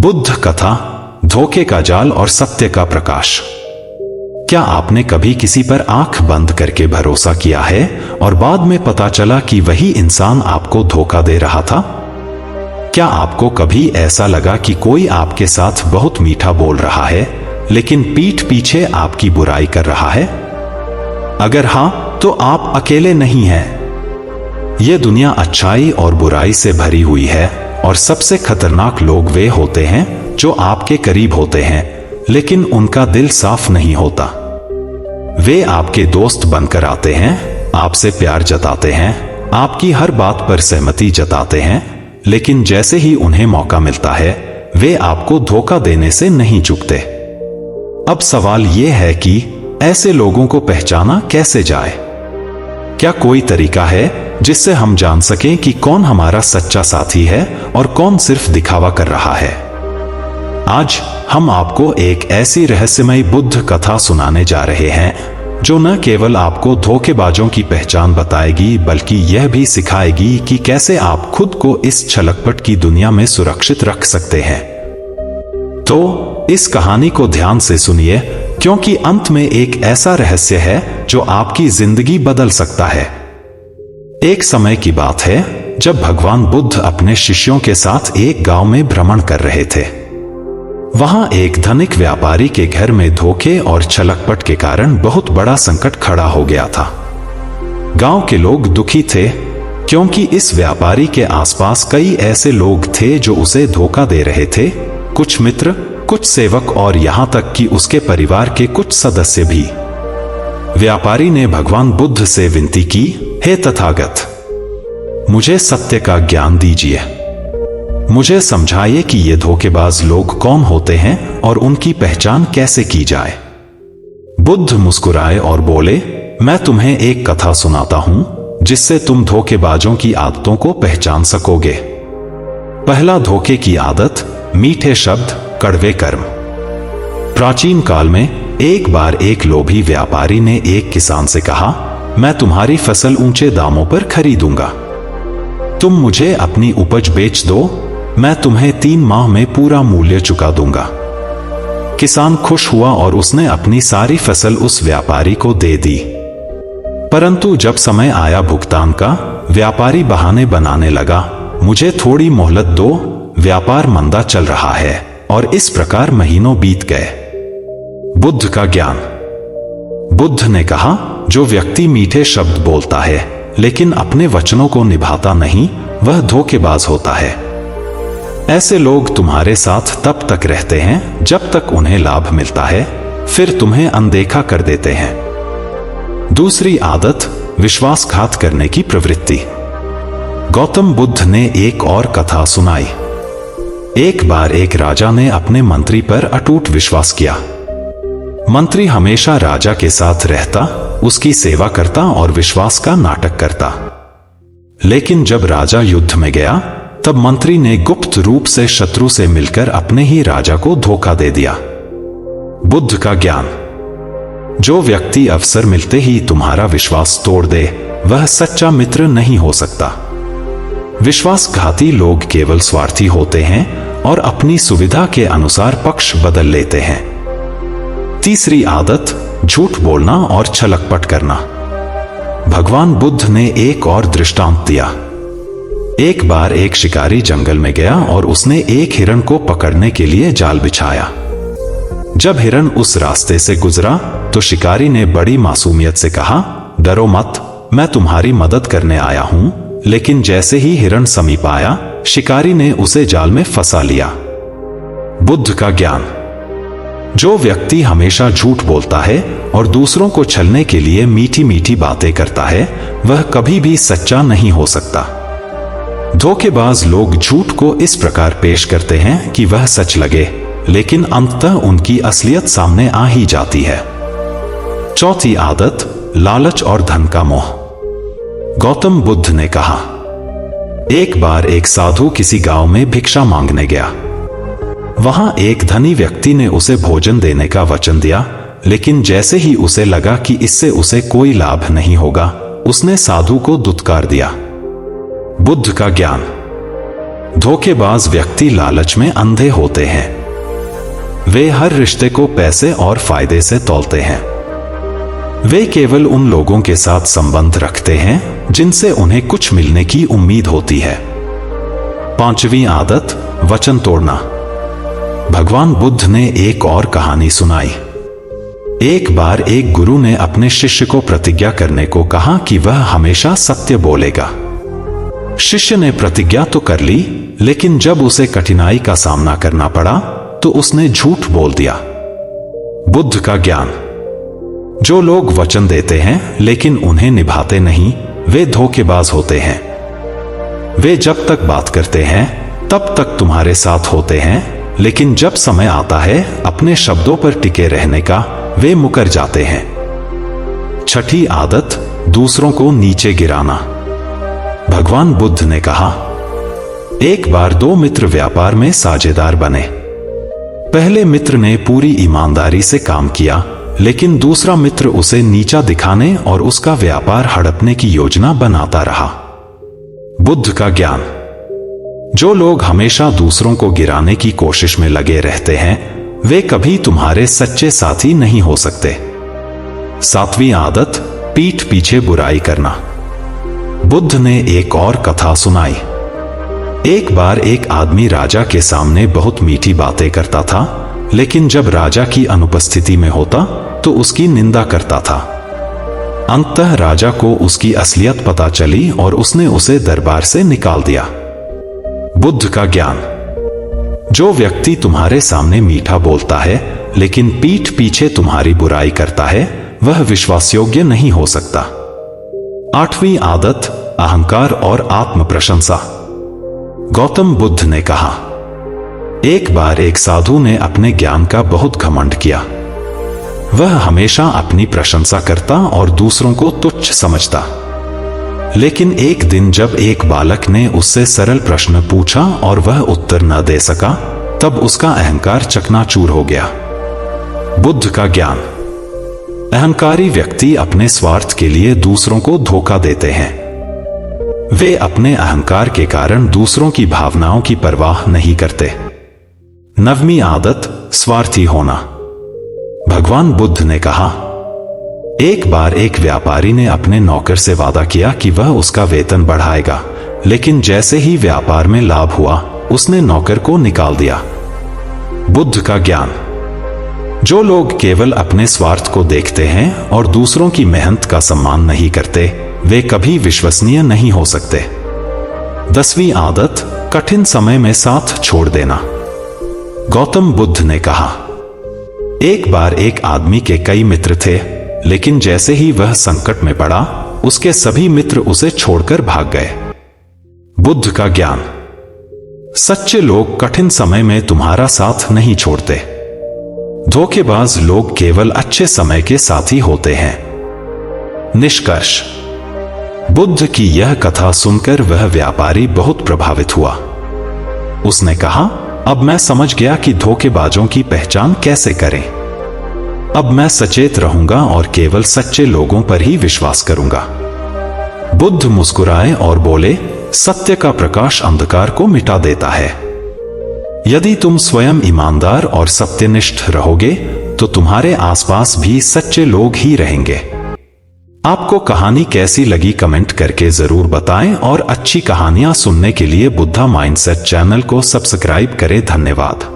बुद्ध कथा, धोखे का जाल और सत्य का प्रकाश। क्या आपने कभी किसी पर आंख बंद करके भरोसा किया है और बाद में पता चला कि वही इंसान आपको धोखा दे रहा था? क्या आपको कभी ऐसा लगा कि कोई आपके साथ बहुत मीठा बोल रहा है लेकिन पीठ पीछे आपकी बुराई कर रहा है? अगर हां, तो आप अकेले नहीं हैं। यह दुनिया अच्छाई और बुराई से भरी हुई है और सबसे खतरनाक लोग वे होते हैं जो आपके करीब होते हैं लेकिन उनका दिल साफ नहीं होता। वे आपके दोस्त बनकर आते हैं, आपसे प्यार जताते हैं, आपकी हर बात पर सहमति जताते हैं, लेकिन जैसे ही उन्हें मौका मिलता है वे आपको धोखा देने से नहीं चूकते। अब सवाल यह है कि ऐसे लोगों को पहचाना कैसे जाए? क्या कोई तरीका है जिससे हम जान सकें कि कौन हमारा सच्चा साथी है और कौन सिर्फ दिखावा कर रहा है? आज हम आपको एक ऐसी रहस्यमयी बुद्ध कथा सुनाने जा रहे हैं जो न केवल आपको धोखेबाजों की पहचान बताएगी बल्कि यह भी सिखाएगी कि कैसे आप खुद को इस छलकपट की दुनिया में सुरक्षित रख सकते हैं। तो इस कहानी को ध्यान से सुनिए, क्योंकि अंत में एक ऐसा रहस्य है जो आपकी जिंदगी बदल सकता है। एक समय की बात है जब भगवान बुद्ध अपने शिष्यों के साथ एक गांव में भ्रमण कर रहे थे। वहां एक धनिक व्यापारी के घर में धोखे और छलकपट के कारण बहुत बड़ा संकट खड़ा हो गया था। गांव के लोग दुखी थे क्योंकि इस व्यापारी के आसपास कई ऐसे लोग थे जो उसे धोखा दे रहे थे, कुछ मित्र, कुछ सेवक और यहां तक कि उसके परिवार के कुछ सदस्य भी। व्यापारी ने भगवान बुद्ध से विनती की, हे तथागत, मुझे सत्य का ज्ञान दीजिए। मुझे समझाइए कि ये धोखेबाज लोग कौन होते हैं और उनकी पहचान कैसे की जाए। बुद्ध मुस्कुराए और बोले, मैं तुम्हें एक कथा सुनाता हूं जिससे तुम धोखेबाजों की आदतों को पहचान सकोगे। पहला धोखे की आदत, मीठे शब्द, कड़वे कर्म। प्राचीन काल में एक बार एक लोभी व्यापारी ने एक किसान से कहा, मैं तुम्हारी फसल ऊंचे दामों पर खरीदूंगा। तुम मुझे अपनी उपज बेच दो, मैं तुम्हें 3 माह में पूरा मूल्य चुका दूंगा। किसान खुश हुआ और उसने अपनी सारी फसल उस व्यापारी को दे दी। परंतु जब समय आया भुगतान का, व्यापारी बहाने बनाने लगा, मुझे थोड़ी मोहलत दो, व्यापार मंदा चल रहा है। और इस प्रकार महीनों बीत गए। बुद्ध का ज्ञान। बुद्ध ने कहा, जो व्यक्ति मीठे शब्द बोलता है लेकिन अपने वचनों को निभाता नहीं, वह धोखेबाज होता है। ऐसे लोग तुम्हारे साथ तब तक रहते हैं जब तक उन्हें लाभ मिलता है, फिर तुम्हें अनदेखा कर देते हैं। दूसरी आदत, विश्वासघात करने की प्रवृत्ति। गौतम बुद्ध ने एक और कथा सुनाई। एक बार एक राजा ने अपने मंत्री पर अटूट विश्वास किया। मंत्री हमेशा राजा के साथ रहता, उसकी सेवा करता और विश्वास का नाटक करता। लेकिन जब राजा युद्ध में गया, तब मंत्री ने गुप्त रूप से शत्रु से मिलकर अपने ही राजा को धोखा दे दिया। बुद्ध का ज्ञान। जो व्यक्ति अवसर मिलते ही तुम्हारा विश्वास तोड़ दे, वह सच्चा मित्र नहीं हो सकता। विश्वासघाती लोग केवल स्वार्थी होते हैं और अपनी सुविधा के अनुसार पक्ष बदल लेते हैं। तीसरी आदत, झूठ बोलना और छलकपट करना। भगवान बुद्ध ने एक और दृष्टांत दिया। एक बार एक शिकारी जंगल में गया और उसने एक हिरण को पकड़ने के लिए जाल बिछाया। जब हिरण उस रास्ते से गुजरा तो शिकारी ने बड़ी मासूमियत से कहा, डरो मत, मैं तुम्हारी मदद करने आया हूं। लेकिन जैसे ही हिरण समीप आया, शिकारी ने उसे जाल में फंसा लिया। बुद्ध का ज्ञान। जो व्यक्ति हमेशा झूठ बोलता है और दूसरों को छलने के लिए मीठी मीठी बातें करता है, वह कभी भी सच्चा नहीं हो सकता। धोखेबाज लोग झूठ को इस प्रकार पेश करते हैं कि वह सच लगे, लेकिन अंततः उनकी असलियत सामने आ ही जाती है। चौथी आदत, लालच और धन का मोह। गौतम बुद्ध ने कहा, एक बार एक साधु किसी गांव में भिक्षा मांगने गया। वहां एक धनी व्यक्ति ने उसे भोजन देने का वचन दिया, लेकिन जैसे ही उसे लगा कि इससे उसे कोई लाभ नहीं होगा, उसने साधु को दुत्कार दिया। बुद्ध का ज्ञान। धोखेबाज व्यक्ति लालच में अंधे होते हैं। वे हर रिश्ते को पैसे और फायदे से तौलते हैं। वे केवल उन लोगों के साथ संबंध रखते हैं जिनसे उन्हें कुछ मिलने की उम्मीद होती है। 5वीं आदत, वचन तोड़ना। भगवान बुद्ध ने एक और कहानी सुनाई। एक बार एक गुरु ने अपने शिष्य को प्रतिज्ञा करने को कहा कि वह हमेशा सत्य बोलेगा। शिष्य ने प्रतिज्ञा तो कर ली, लेकिन जब उसे कठिनाई का सामना करना पड़ा तो उसने झूठ बोल दिया। बुद्ध का ज्ञान। जो लोग वचन देते हैं लेकिन उन्हें निभाते नहीं, वे धोखेबाज होते हैं। वे जब तक बात करते हैं तब तक तुम्हारे साथ होते हैं, लेकिन जब समय आता है अपने शब्दों पर टिके रहने का, वे मुकर जाते हैं। 6ठी आदत, दूसरों को नीचे गिराना। भगवान बुद्ध ने कहा, एक बार 2 मित्र व्यापार में साझेदार बने। पहले मित्र ने पूरी ईमानदारी से काम किया, लेकिन दूसरा मित्र उसे नीचा दिखाने और उसका व्यापार हड़पने की योजना बनाता रहा। बुद्ध का ज्ञान। जो लोग हमेशा दूसरों को गिराने की कोशिश में लगे रहते हैं, वे कभी तुम्हारे सच्चे साथी नहीं हो सकते। 7वीं आदत, पीठ पीछे बुराई करना। बुद्ध ने एक और कथा सुनाई। एक बार एक आदमी राजा के सामने बहुत मीठी बातें करता था, लेकिन जब राजा की अनुपस्थिति में होता तो उसकी निंदा करता था। अंततः राजा को उसकी असलियत पता चली और उसने उसे दरबार से निकाल दिया। बुद्ध का ज्ञान। जो व्यक्ति तुम्हारे सामने मीठा बोलता है लेकिन पीठ पीछे तुम्हारी बुराई करता है, वह विश्वासयोग्य नहीं हो सकता। 8वीं आदत, अहंकार और आत्म प्रशंसा। गौतम बुद्ध ने कहा, एक बार एक साधु ने अपने ज्ञान का बहुत घमंड किया। वह हमेशा अपनी प्रशंसा करता और दूसरों को तुच्छ समझता। लेकिन एक दिन जब एक बालक ने उससे सरल प्रश्न पूछा और वह उत्तर न दे सका, तब उसका अहंकार चकनाचूर हो गया। बुद्ध का ज्ञान। अहंकारी व्यक्ति अपने स्वार्थ के लिए दूसरों को धोखा देते हैं। वे अपने अहंकार के कारण दूसरों की भावनाओं की परवाह नहीं करते। 9वीं आदत, स्वार्थी होना। भगवान बुद्ध ने कहा, एक बार एक व्यापारी ने अपने नौकर से वादा किया कि वह उसका वेतन बढ़ाएगा, लेकिन जैसे ही व्यापार में लाभ हुआ, उसने नौकर को निकाल दिया। बुद्ध का ज्ञान। जो लोग केवल अपने स्वार्थ को देखते हैं और दूसरों की मेहनत का सम्मान नहीं करते, वे कभी विश्वसनीय नहीं हो सकते। 10वीं आदत, कठिन समय में साथ छोड़ देना। गौतम बुद्ध ने कहा, एक बार एक आदमी के कई मित्र थे, लेकिन जैसे ही वह संकट में पड़ा, उसके सभी मित्र उसे छोड़कर भाग गए। बुद्ध का ज्ञान। सच्चे लोग कठिन समय में तुम्हारा साथ नहीं छोड़ते। धोखेबाज लोग केवल अच्छे समय के साथी होते हैं। निष्कर्ष। बुद्ध की यह कथा सुनकर वह व्यापारी बहुत प्रभावित हुआ। उसने कहा, अब मैं समझ गया कि धोखेबाजों की पहचान कैसे करें। अब मैं सचेत रहूंगा और केवल सच्चे लोगों पर ही विश्वास करूंगा। बुद्ध मुस्कुराए और बोले, सत्य का प्रकाश अंधकार को मिटा देता है। यदि तुम स्वयं ईमानदार और सत्यनिष्ठ रहोगे तो तुम्हारे आसपास भी सच्चे लोग ही रहेंगे। आपको कहानी कैसी लगी कमेंट करके जरूर बताएं और अच्छी कहानियां सुनने के लिए बुद्धा माइंडसेट चैनल को सब्सक्राइब करें। धन्यवाद।